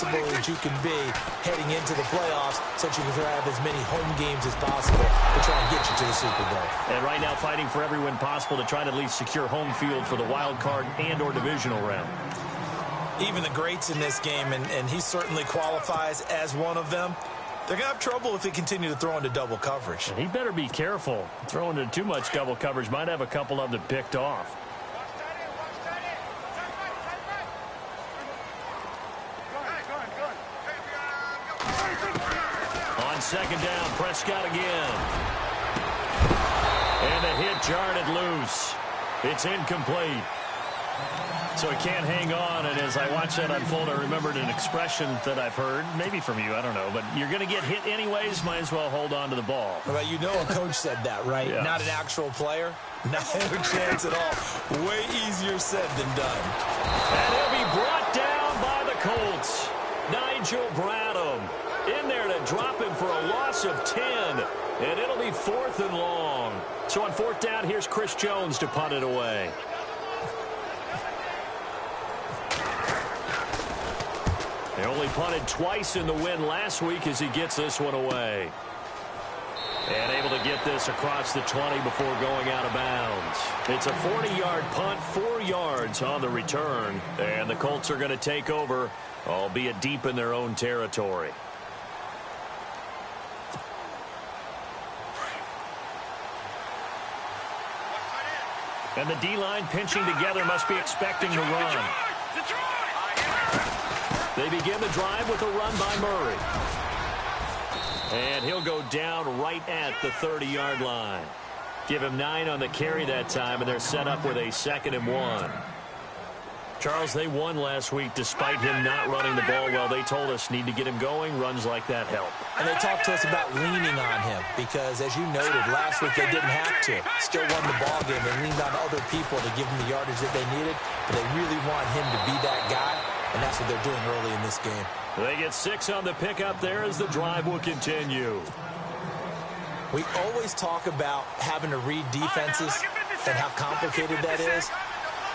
responsible as you can be heading into the playoffs so that you can have as many home games as possible to try and get you to the Super Bowl. And right now fighting for every win possible to try to at least secure home field for the wild card and or divisional round. Even the greats in this game, and he certainly qualifies as one of them, they're going to have trouble if they continue to throw into double coverage. And he better be careful. Throwing into too much double coverage might have a couple of them picked off. On second down, Prescott again. And the hit jarred it loose. It's incomplete. So he can't hang on, and as I watch that unfold, I remembered an expression that I've heard, maybe from you, I don't know, but you're going to get hit anyways, might as well hold on to the ball. Well, you know a coach said that, right? Yeah. Not an actual player. Not a chance at all. Way easier said than done. And he'll be brought down by the Colts. Nigel Bradham in there to drop him for a loss of 10, and it'll be 4th and long. So on 4th down, here's Chris Jones to punt it away. They only punted twice in the win last week as he gets this one away. And able to get this across the 20 before going out of bounds. It's a 40-yard punt, 4 yards on the return. And the Colts are going to take over, albeit deep in their own territory. And the D-line pinching together must be expecting the run. They begin the drive with a run by Murray. And he'll go down right at the 30-yard line. Give him 9 on the carry that time, and they're set up with a 2nd and 1. Charles, they won last week despite him not running the ball well. They told us need to get him going. Runs like that help. And they talked to us about leaning on him because, as you noted, last week they didn't have to. Still won the ball game. They leaned on other people to give them the yardage that they needed, but they really want him to be that guy. And that's what they're doing early in this game. They get 6 on the pickup there as the drive will continue. We always talk about having to read defenses and how complicated that is.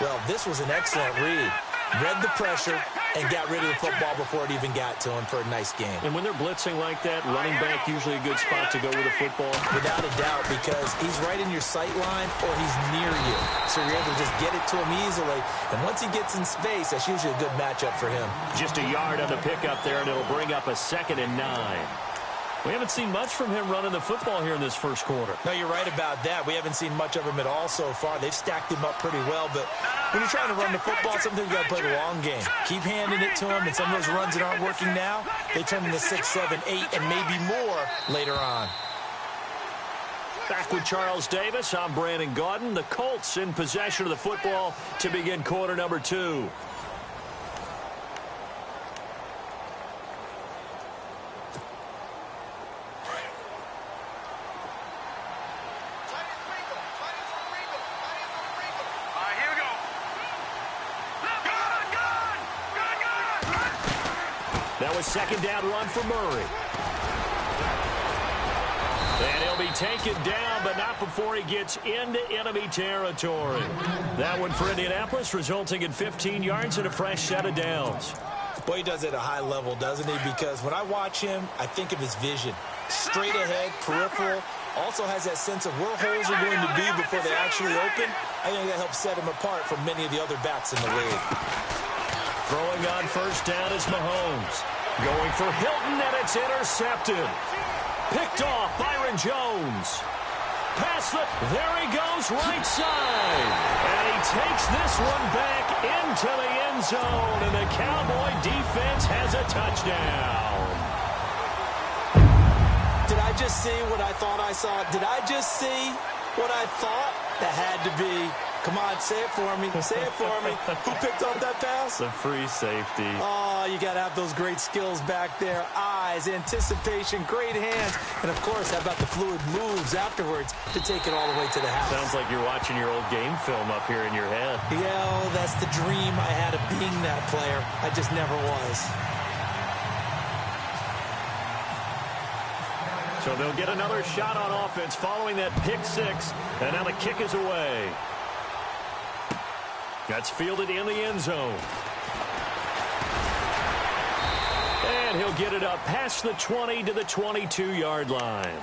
Well, this was an excellent read. Read the pressure and got rid of the football before it even got to him for a nice game. And when they're blitzing like that, running back usually a good spot to go with the football. Without a doubt, because he's right in your sight line or he's near you. So you're able to just get it to him easily. And once he gets in space, that's usually a good matchup for him. Just a yard on the pickup there, and it'll bring up a 2nd and 9. We haven't seen much from him running the football here in this first quarter. No, you're right about that. We haven't seen much of him at all so far. They've stacked him up pretty well, but when you're trying to run the football, sometimes you got to play the long game. Keep handing it to him, and some of those runs that aren't working now, they turn into 6, 7, 8, and maybe more later on. Back with Charles Davis, I'm Brandon Gaudin. The Colts in possession of the football to begin quarter number 2. That was 2nd down run for Murray. And he'll be taken down, but not before he gets into enemy territory. That one for Indianapolis, resulting in 15 yards and a fresh set of downs. Boy, he does it at a high level, doesn't he? Because when I watch him, I think of his vision. Straight ahead, peripheral, also has that sense of where holes are going to be before they actually open. I think that helps set him apart from many of the other backs in the league. Throwing on 1st down is Mahomes. Going for Hilton, and it's intercepted. Picked off Byron Jones. There he goes, right side. And he takes this one back into the end zone, and the Cowboy defense has a touchdown. Did I just see what I thought I saw? Did I just see what I thought? That had to be. Come on, say it for me. Say it for me. Who picked up that pass? The free safety. Oh, you got to have those great skills back there. Eyes, anticipation, great hands. And, of course, how about the fluid moves afterwards to take it all the way to the house? Sounds like you're watching your old game film up here in your head. Yeah, oh, that's the dream I had of being that player. I just never was. So they'll get another shot on offense following that pick 6. And now the kick is away. That's fielded in the end zone. get it up past the 20 to the 22-yard line.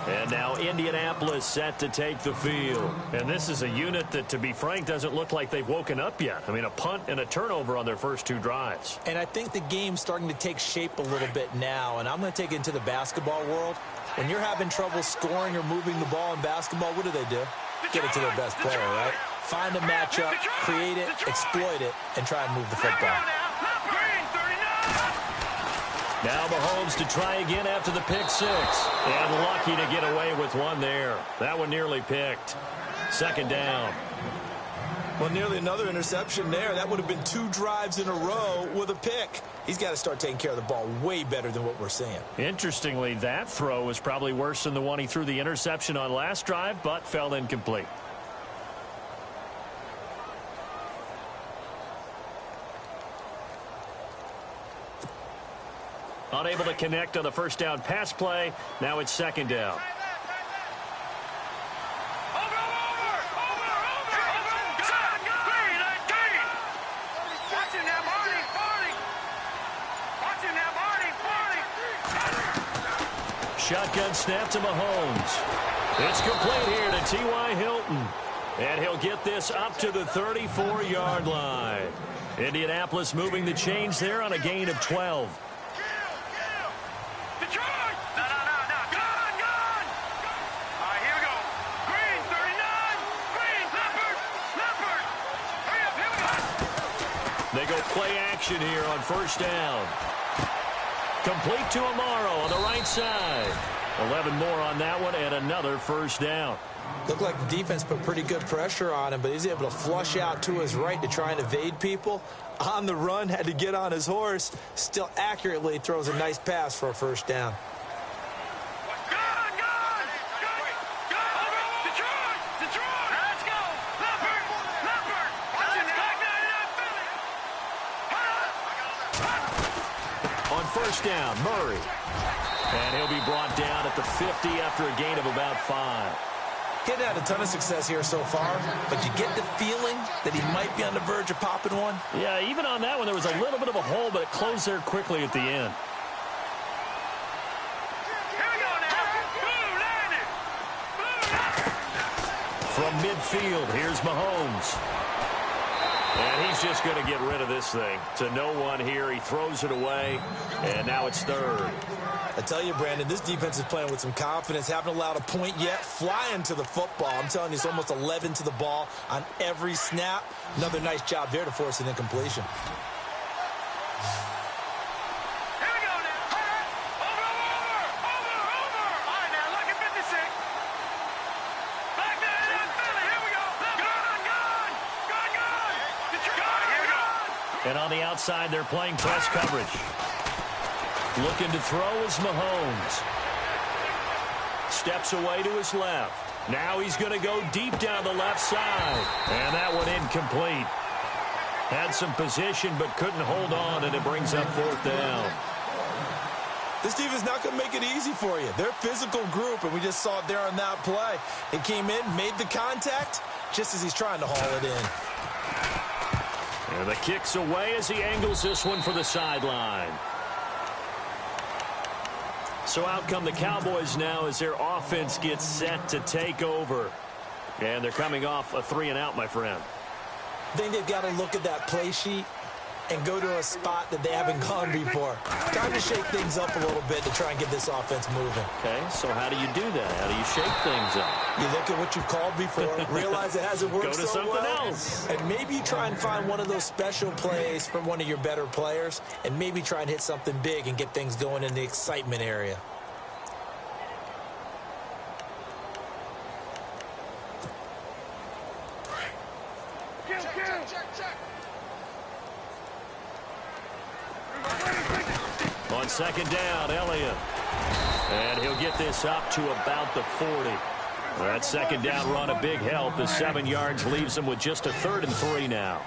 And now Indianapolis set to take the field. And this is a unit that, to be frank, doesn't look like they've woken up yet. I mean, a punt and a turnover on their first 2 drives. And I think the game's starting to take shape a little bit now. And I'm going to take it into the basketball world. When you're having trouble scoring or moving the ball in basketball, what do? Get it to their best player, right? Find a matchup, create it, exploit it, and try and move the football. Now Mahomes to try again after the pick 6. And lucky to get away with one there. That one nearly picked. 2nd down. Well, nearly another interception there. That would have been 2 drives in a row with a pick. He's got to start taking care of the ball way better than what we're seeing. Interestingly, that throw was probably worse than the one he threw the interception on last drive, but fell incomplete. Unable to connect on the first down pass play. Now it's 2nd down. Shotgun snap to Mahomes. It's complete here to T.Y. Hilton. And he'll get this up to the 34-yard line. Indianapolis moving the chains there on a gain of 12. They go play action here on first down. Complete to Amaro on the right side. 11 more on that one and another first down. Looked like the defense put pretty good pressure on him, but he's able to flush out to his right to try and evade people. On the run, had to get on his horse. Still accurately throws a nice pass for a first down. First down, Murray. And he'll be brought down at the 50 after a gain of about 5. Getting had a ton of success here so far, but you get the feeling that he might be on the verge of popping one. Yeah, even on that one, there was a little bit of a hole, but it closed there quickly at the end. From midfield, here's Mahomes. And he's just going to get rid of this thing. To no one here. He throws it away, and now it's 3rd. I tell you, Brandon, this defense is playing with some confidence. Haven't allowed a point yet. Flying to the football. I'm telling you, it's almost 11 to the ball on every snap. Another nice job there to force an incompletion. And on the outside, they're playing press coverage. Looking to throw is Mahomes. Steps away to his left. Now he's going to go deep down the left side. And that one incomplete. Had some position but couldn't hold on, and it brings up 4th down. This defense not going to make it easy for you. They're a physical group, and we just saw it there on that play. He came in, made the contact, just as he's trying to haul it in. And the kick's away as he angles this one for the sideline. So out come the Cowboys now as their offense gets set to take over. And they're coming off a 3-and-out, my friend. I think they've got to look at that play sheet and go to a spot that they haven't gone before. Time to shake things up a little bit to try and get this offense moving. Okay, so how do you do that? How do you shake things up? You look at what you've called before, realize it hasn't worked go to so something well, else. and maybe you try and find one of those special plays from one of your better players, and maybe try and hit something big and get things going in the excitement area. On 2nd down, Elliott. And he'll get this up to about the 40. That 2nd down run a big help. The 7 yards leaves him with just a 3rd and 3 now.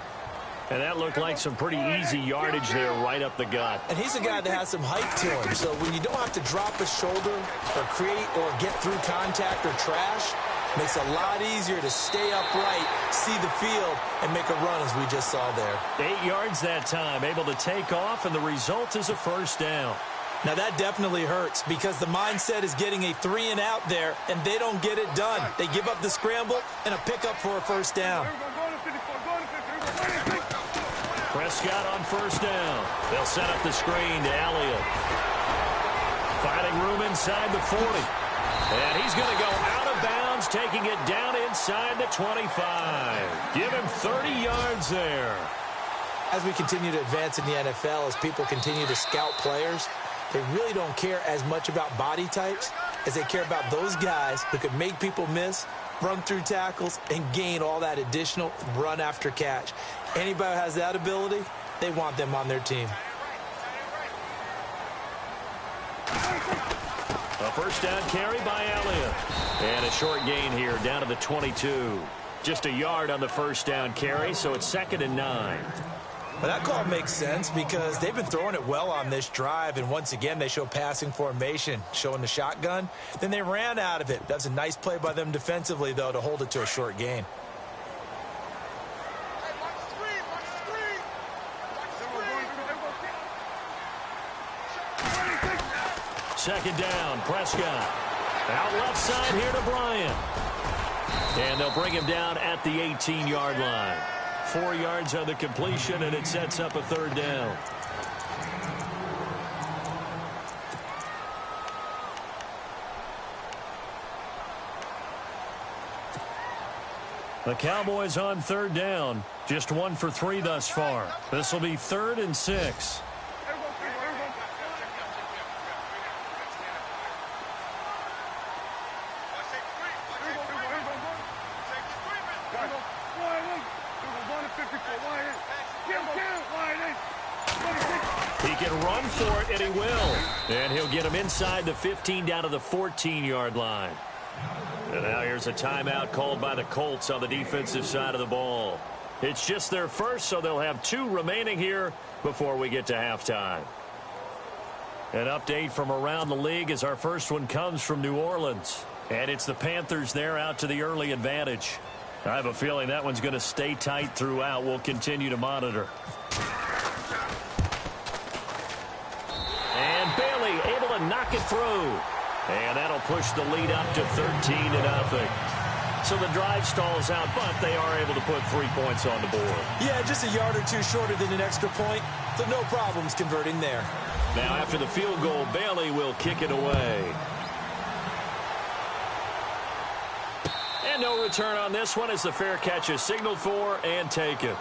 And that looked like some pretty easy yardage there right up the gut. And he's a guy that has some height to him. So when you don't have to drop a shoulder or create or get through contact or trash, makes it a lot easier to stay upright, see the field, and make a run as we just saw there. 8 yards that time, able to take off, and the result is a first down. Now, that definitely hurts because the mindset is getting a 3-and-out there, and they don't get it done. They give up the scramble and a pickup for a first down. Prescott on first down. They'll set up the screen to Elliott. Finding room inside the 40. And he's going to go out of bounds, taking it down inside the 25. Give him 30 yards there. As we continue to advance in the NFL, as people continue to scout players, they really don't care as much about body types as they care about those guys who can make people miss, run through tackles, and gain all that additional run after catch. Anybody who has that ability, they want them on their team. A first down carry by Elliott. And a short gain here down to the 22. Just a yard on the first down carry, so it's 2nd and 9. Well, that call makes sense because they've been throwing it well on this drive, and once again, they show passing formation, showing the shotgun. Then they ran out of it. That's a nice play by them defensively, though, to hold it to a short gain. Second down, Prescott. Out left side here to Bryant. And they'll bring him down at the 18-yard line. 4 yards on the completion, and it sets up a third down. The Cowboys on third down. Just 1 for 3 thus far. This will be 3rd and 6. He can run for it, and he will. And he'll get him inside the 15 down to the 14-yard line. And now here's a timeout called by the Colts on the defensive side of the ball. It's just their first, so they'll have 2 remaining here before we get to halftime. An update from around the league as our first one comes from New Orleans. And it's the Panthers there out to the early advantage. I have a feeling that one's going to stay tight throughout. We'll continue to monitor. And Bailey able to knock it through. And that'll push the lead up to 13-0. So the drive stalls out, but they are able to put 3 points on the board. Yeah, just a yard or 2 shorter than an extra point, so no problems converting there. Now after the field goal, Bailey will kick it away. And no return on this one as the fair catch is signaled for and taken.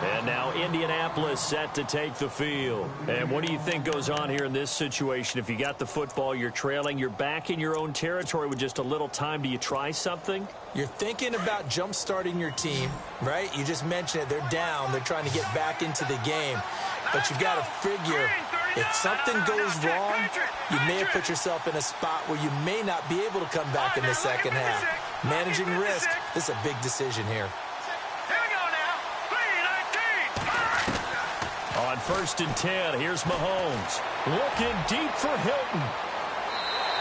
And now Indianapolis set to take the field. And what do you think goes on here in this situation? If you got the football, you're trailing, you're back in your own territory with just a little time. Do you try something? You're thinking about jump-starting your team, right? You just mentioned it. They're down. They're trying to get back into the game. But you've got to figure if something goes wrong, you may have put yourself in a spot where you may not be able to come back in the second half. Managing risk, this is a big decision here. On 1st and 10, here's Mahomes. Looking deep for Hilton.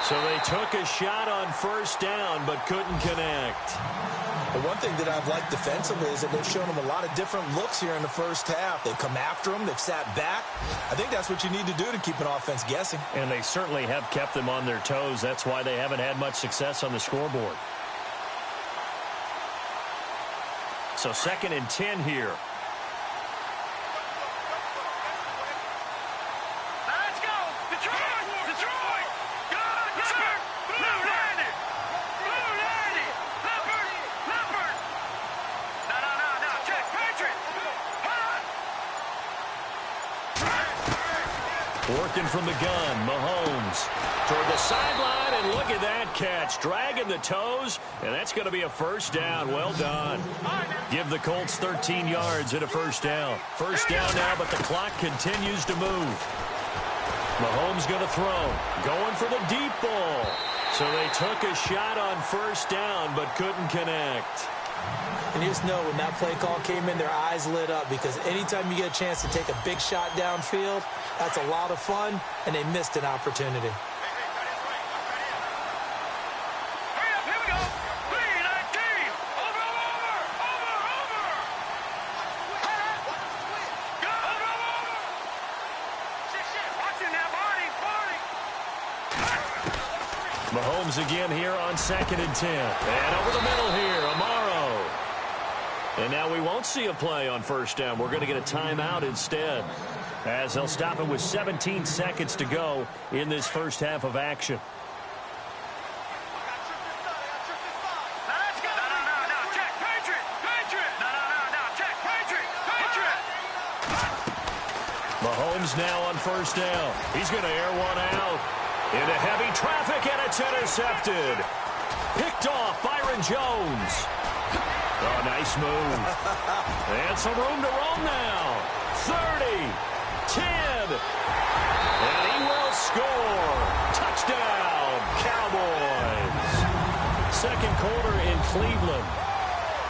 So they took a shot on first down, but couldn't connect. The one thing that I've liked defensively is that they've shown them a lot of different looks here in the first half. They've come after them. They've sat back. I think that's what you need to do to keep an offense guessing. And they certainly have kept them on their toes. That's why they haven't had much success on the scoreboard. So 2nd and 10 here. Working from the gun, Mahomes toward the sideline, and look at that catch. Dragging the toes, and that's going to be a first down. Well done. Give the Colts 13 yards and a first down. First down now, but the clock continues to move. Mahomes going to throw. Going for the deep ball. So they took a shot on first down, but couldn't connect. And you just know when that play call came in, their eyes lit up because anytime you get a chance to take a big shot downfield, that's a lot of fun, and they missed an opportunity. Mahomes again here on 2nd and 10. And over the middle here, Amaro. And now we won't see a play on 1st down. We're going to get a timeout instead, as they'll stop it with 17 seconds to go in this first half of action. Mahomes now on 1st down. He's going to air one out into heavy traffic, and it's intercepted. Picked off Byron Jones. Oh, nice move. And some room to roam now. 30, 10, and he will score. Touchdown, Cowboys. Second quarter in Cleveland.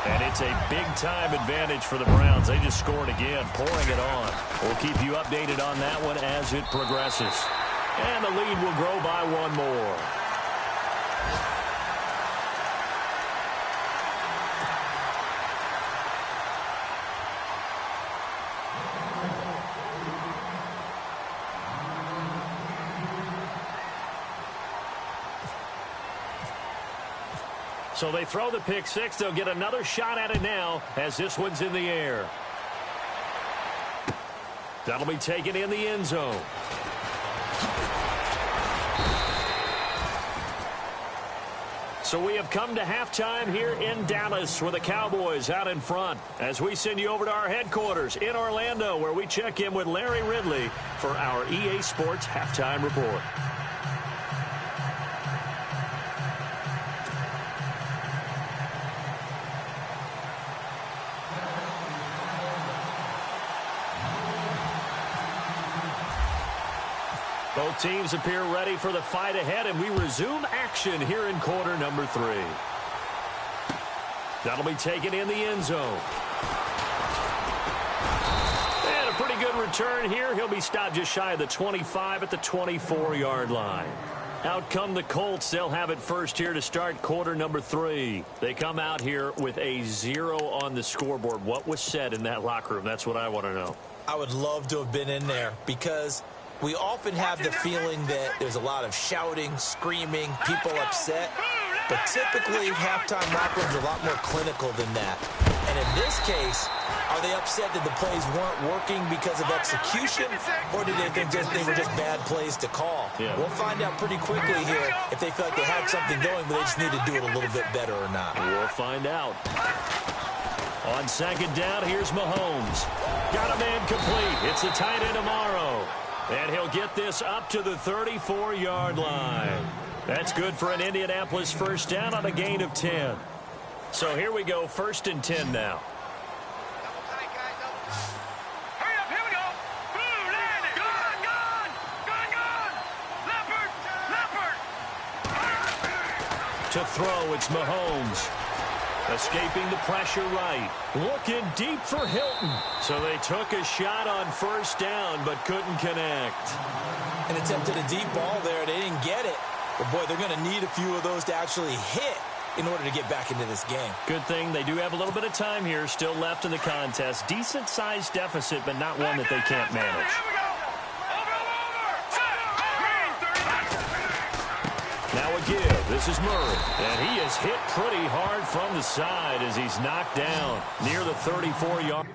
And it's a big-time advantage for the Browns. They just scored again, pouring it on. We'll keep you updated on that one as it progresses. And the lead will grow by one more. So they throw the pick six. They'll get another shot at it now as this one's in the air. That'll be taken in the end zone. So we have come to halftime here in Dallas with the Cowboys out in front as we send you over to our headquarters in Orlando, where we check in with Larry Ridley for our EA Sports Halftime Report. Both teams appear ready for the fight ahead, and we resume action here in quarter number 3. That'll be taken in the end zone. And a pretty good return here. He'll be stopped just shy of the 25 at the 24-yard line. Out come the Colts. They'll have it first here to start quarter number 3. They come out here with a 0 on the scoreboard. What was said in that locker room? That's what I want to know. I would love to have been in there because we often have the feeling that there's a lot of shouting, screaming, people upset. But typically, halftime locker rooms are a lot more clinical than that. And in this case, are they upset that the plays weren't working because of execution? Or did they think they were just bad plays to call? Yeah. We'll find out pretty quickly here if they felt like they had something going, but they just need to do it a little bit better or not. We'll find out. On 2nd down, here's Mahomes. Got a man complete. It's the tight end Amaro. And he'll get this up to the 34-yard line. That's good for an Indianapolis first down on a gain of 10. So here we go, 1st and 10 now. Hurry up, here we go. Boom, landed. Gone. Leopard. To throw, it's Mahomes. Escaping the pressure right. Looking deep for Hilton. So they took a shot on 1st down, but couldn't connect. And attempted a deep ball there. They didn't get it. But, boy, they're going to need a few of those to actually hit in order to get back into this game. Good thing they do have a little bit of time here still left in the contest. Decent-sized deficit, but not one that they can't manage. Now a give. This is Murray. And he is hit pretty hard from the side as he's knocked down near the 34-yard.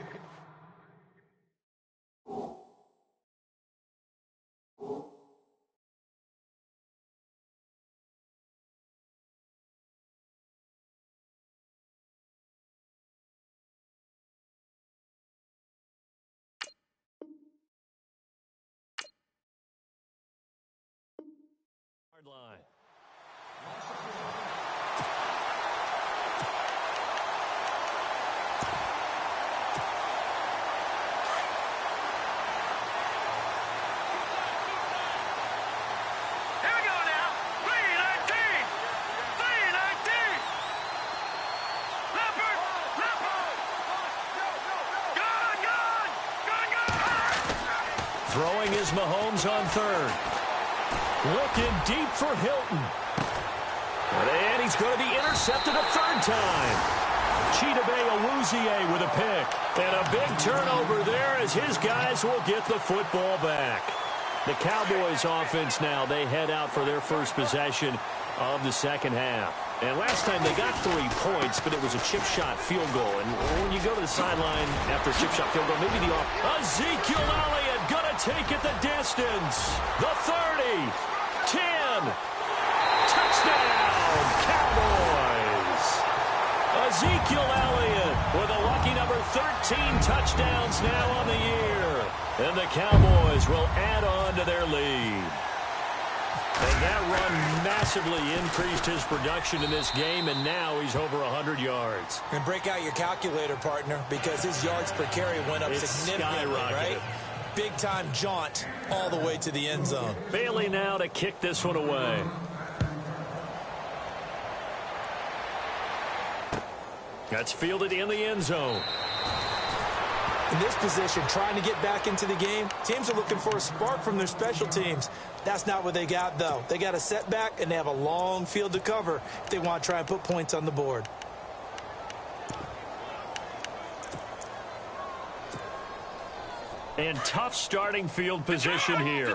Line. Throwing is Mahomes on 3rd. Looking deep for Hilton. And he's going to be intercepted a 3rd time. Chidobe Awuzie with a pick. And a big turnover there as his guys will get the football back. The Cowboys offense now, they head out for their first possession of the second half. And last time they got 3 points, but it was a chip shot field goal. And when you go to the sideline after a chip shot field goal, maybe the Ezekiel Elliott going to take it the distance. The 30, 10, touchdown, Cowboys. Ezekiel Elliott with a lucky number 13 touchdowns now on the year. And the Cowboys will add on to their lead. And that run massively increased his production in this game, and now he's over 100 yards. And break out your calculator, partner, because his yards per carry went up significantly, right? Big-time jaunt all the way to the end zone. Bailey now to kick this one away. That's fielded in the end zone. In this position, trying to get back into the game, teams are looking for a spark from their special teams. That's not what they got, though. They got a setback, and they have a long field to cover if they want to try and put points on the board. And tough starting field position here.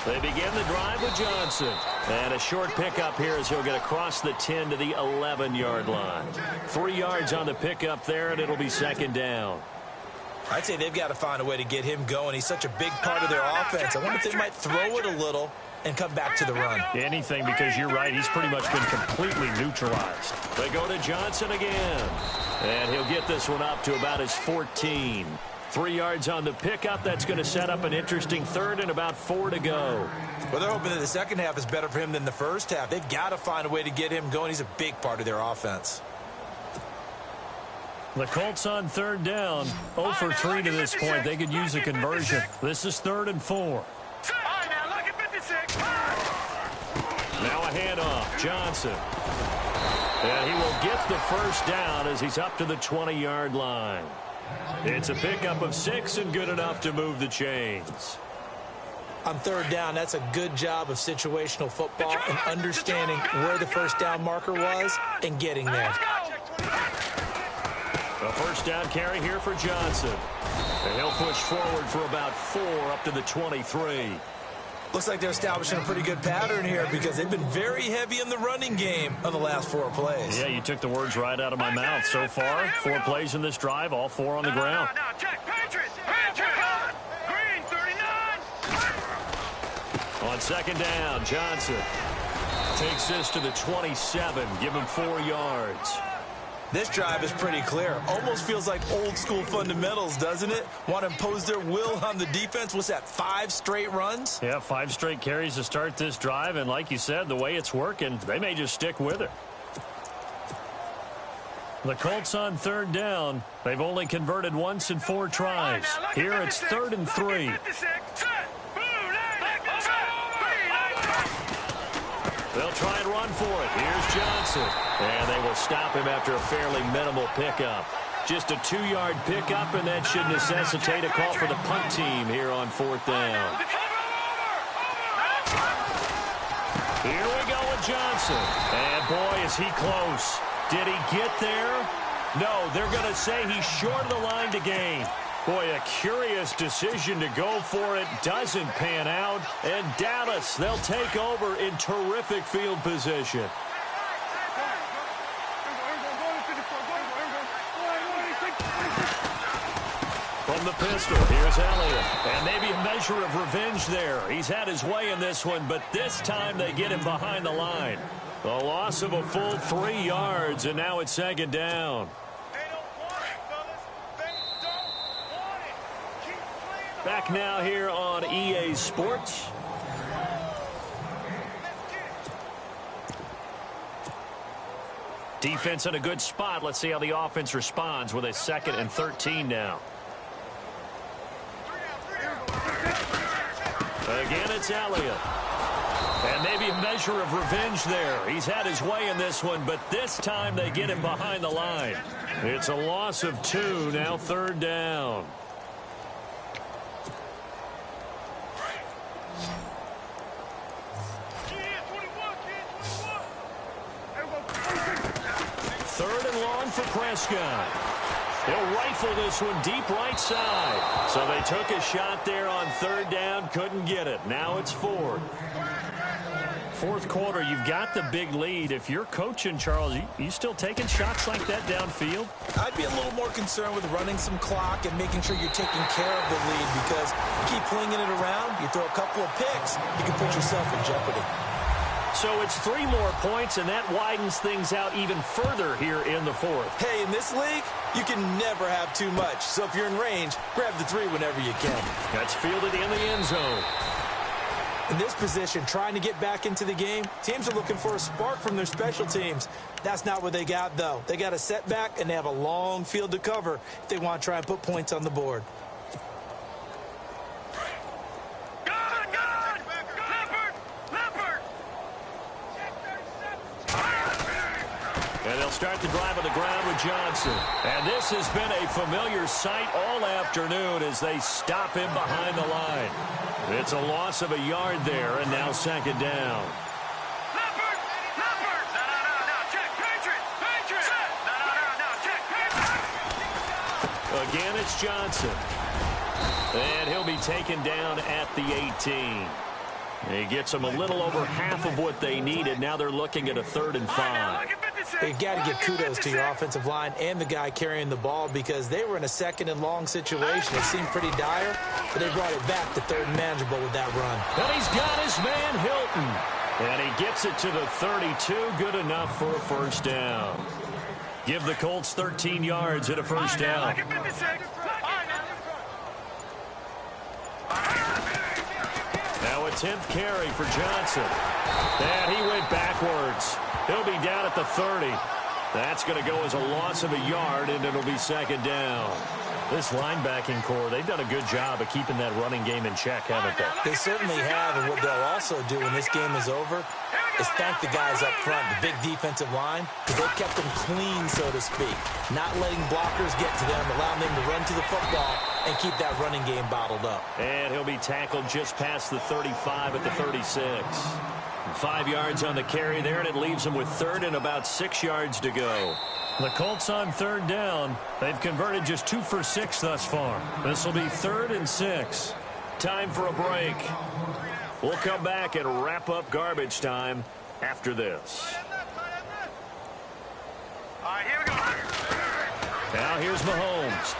They begin the drive with Johnson. And a short pickup here as he'll get across the 10 to the 11-yard line. 3 yards on the pickup there, and it'll be second down. I'd say they've got to find a way to get him going. He's such a big part of their offense. I wonder if they might throw it a little and come back to the run. Anything, because you're right, he's pretty much been completely neutralized. They go to Johnson again. And he'll get this one up to about his 14. 3 yards on the pickup. That's going to set up an interesting third and about 4 to go. Well, they're hoping that the second half is better for him than the first half. They've got to find a way to get him going. He's a big part of their offense. The Colts on third down. 0 for 3 to this point. They could use a conversion. This is 3rd and 4. Now a handoff. Johnson. And he will get the first down as he's up to the 20-yard line. It's a pickup of 6 and good enough to move the chains. On third down, that's a good job of situational football and understanding where the first down marker was and getting there. A first down carry here for Johnson. And he'll push forward for about 4 up to the 23. Looks like they're establishing a pretty good pattern here because they've been very heavy in the running game on the last 4 plays. Yeah, you took the words right out of my mouth. So far, 4 plays in this drive, all 4 on the ground. Now check. Patriots. Green 39. On second down, Johnson takes this to the 27. Give him 4 yards. This drive is pretty clear. Almost feels like old school fundamentals, doesn't it? Want to impose their will on the defense. What's that, 5 straight runs? Yeah, 5 straight carries to start this drive. And like you said, the way it's working, they may just stick with it. The Colts on third down. They've only converted once in 4 tries. Here it's 3rd and 3. They'll try and run for it. Here's Johnson. And they will stop him after a fairly minimal pickup. Just a 2-yard pickup, and that should necessitate a call for the punt team here on 4th down. Here we go with Johnson. And boy, is he close. Did he get there? No, they're going to say he's short of the line to gain. Boy, a curious decision to go for it. Doesn't pan out. And Dallas, they'll take over in terrific field position. From the pistol, here's Elliott. And maybe a measure of revenge there. He's had his way in this one, but this time they get him behind the line. A loss of a full 3 yards, and now it's second down. Back now here on EA Sports. Defense in a good spot. Let's see how the offense responds with a 2nd and 13 now. Again, it's Elliott. And maybe a measure of revenge there. He's had his way in this one, but this time they get him behind the line. It's a loss of 2, now 3rd down. third and long for Prescott. He'll rifle this one deep right side. So they took a shot there on third down, couldn't get it. Now it's fourth. Fourth quarter, you've got the big lead. If you're coaching, Charles, you still taking shots like that downfield? I'd be a little more concerned with running some clock and making sure you're taking care of the lead, because you keep flinging it around, you throw a couple of picks, you can put yourself in jeopardy. So it's 3 more points, and that widens things out even further here in the fourth. Hey, in this league, you can never have too much. So if you're in range, grab the 3 whenever you can. That's fielded in the end zone. In this position, trying to get back into the game, teams are looking for a spark from their special teams. That's not what they got, though. They got a setback, and they have a long field to cover if they want to try and put points on the board. And they'll start the drive on the ground with Johnson. And this has been a familiar sight all afternoon as they stop him behind the line. It's a loss of a yard there, and now second down. Leopard! Leopard! No, check, Patriot! Patriot! No, check, Patriot! Again, it's Johnson. And he'll be taken down at the 18. He gets them a little over half of what they needed. Now they're looking at a 3rd and 5. You got to give kudos to your offensive line and the guy carrying the ball, because they were in a 2nd and long situation. It seemed pretty dire, but they brought it back to 3rd and manageable with that run. And he's got his man Hilton. And he gets it to the 32. Good enough for a first down. Give the Colts 13 yards and a first down. Now a 10th carry for Johnson. And he went backwards. He'll be down at the 30. That's going to go as a loss of a yard, and it'll be second down. This linebacking core, they've done a good job of keeping that running game in check, haven't they? They certainly have, and what they'll also do when this game is over is thank the guys up front, the big defensive line, because they've kept them clean, so to speak, not letting blockers get to them, allowing them to run to the football and keep that running game bottled up. And he'll be tackled just past the 35 at the 36. 5 yards on the carry there, and it leaves them with 3rd and about 6 yards to go. The Colts on 3rd down. They've converted just 2 for 6 thus far. This will be 3rd and 6. Time for a break. We'll come back and wrap up garbage time after this. All right, here we go. Now here's Mahomes.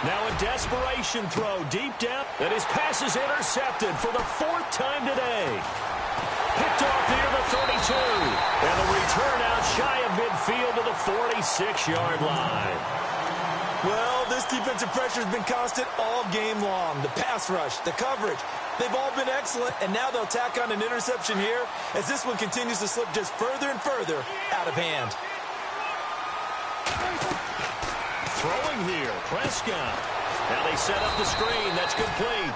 Now a desperation throw deep down, and his pass is intercepted for the 4th time today. Picked off near the 32. And the return out shy of midfield to the 46-yard line. Well, this defensive pressure has been constant all game long. The pass rush, the coverage, they've all been excellent, and now they'll tack on an interception here as this one continues to slip just further and further out of hand. Throwing here, Prescott. Now they set up the screen. That's complete.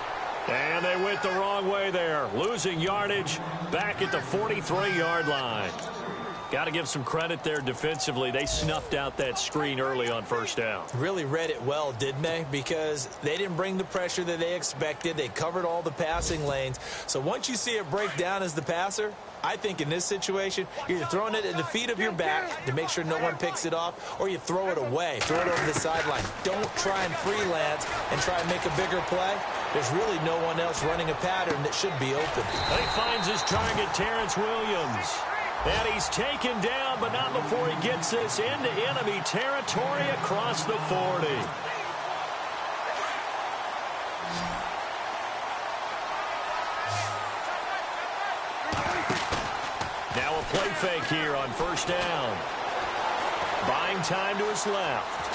And they went the wrong way there. Losing yardage back at the 43-yard line. Got to give some credit there defensively. They snuffed out that screen early on first down. Really read it well, didn't they? Because they didn't bring the pressure that they expected. They covered all the passing lanes. So once you see it break down as the passer, I think in this situation, you're either throwing it at the feet of your back to make sure no one picks it off, or you throw it away, throw it over the sideline. Don't try and freelance and try and make a bigger play. There's really no one else running a pattern that should be open. He finds his target, Terrence Williams. And he's taken down, but not before he gets this into enemy territory across the 40. Now a play fake here on first down. Buying time to his left.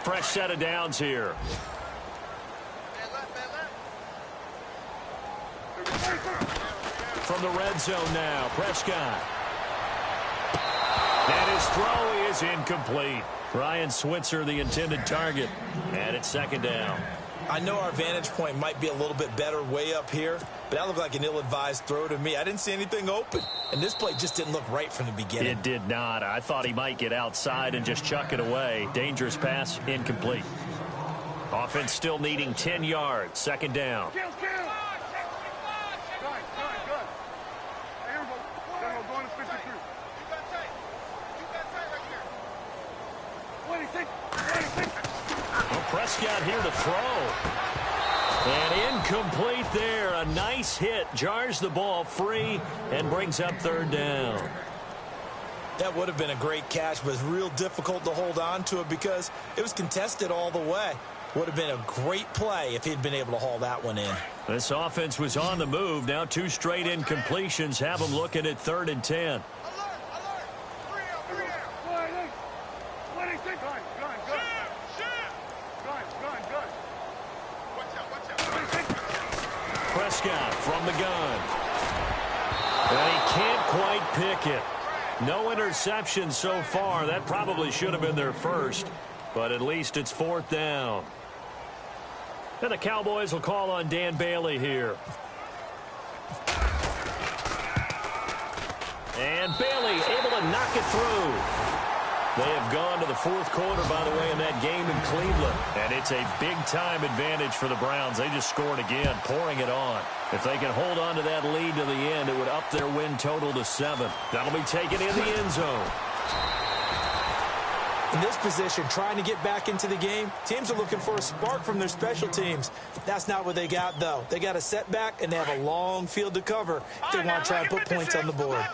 Fresh set of downs here. From the red zone now, Prescott. And his throw is incomplete. Ryan Switzer, the intended target. And it's second down. I know our vantage point might be a little bit better way up here, but that looked like an ill-advised throw to me. I didn't see anything open, and this play just didn't look right from the beginning. It did not. I thought he might get outside and just chuck it away. Dangerous pass, incomplete. Offense still needing 10 yards. Second down. Good. Here we go. Going to 53. You got tight right here. 26. Well, Prescott here to throw. And incomplete there. A nice hit. Jars the ball free and brings up third down. That would have been a great catch, but it's real difficult to hold on to it because it was contested all the way. Would have been a great play if he'd been able to haul that one in. This offense was on the move. Now 2 straight incompletions have them looking at 3rd and 10. Alert. 26. Gun. Watch out. 26. Prescott from the gun. And he can't quite pick it. No interception so far. That probably should have been their first, but at least it's 4th down. And the Cowboys will call on Dan Bailey here. And Bailey able to knock it through. They have gone to the 4th quarter, by the way, in that game in Cleveland. And it's a big-time advantage for the Browns. They just scored again, pouring it on. If they can hold on to that lead to the end, it would up their win total to 7. That'll be taken in the end zone. In this position, trying to get back into the game, teams are looking for a spark from their special teams. That's not what they got, though. They got a setback, and they have a long field to cover if they want to try and put points on the board.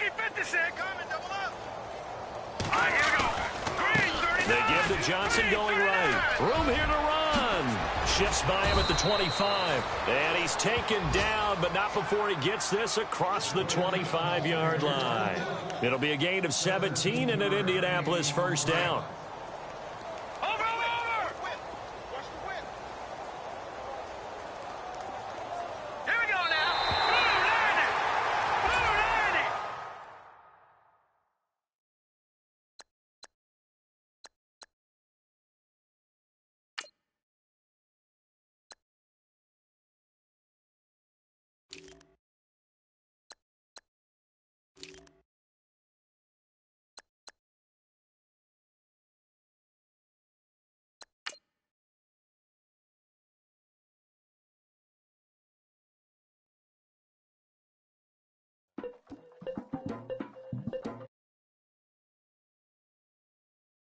They give to Johnson going right. Room here to run. Shifts by him at the 25. And he's taken down, but not before he gets this across the 25-yard line. It'll be a gain of 17 and an Indianapolis first down.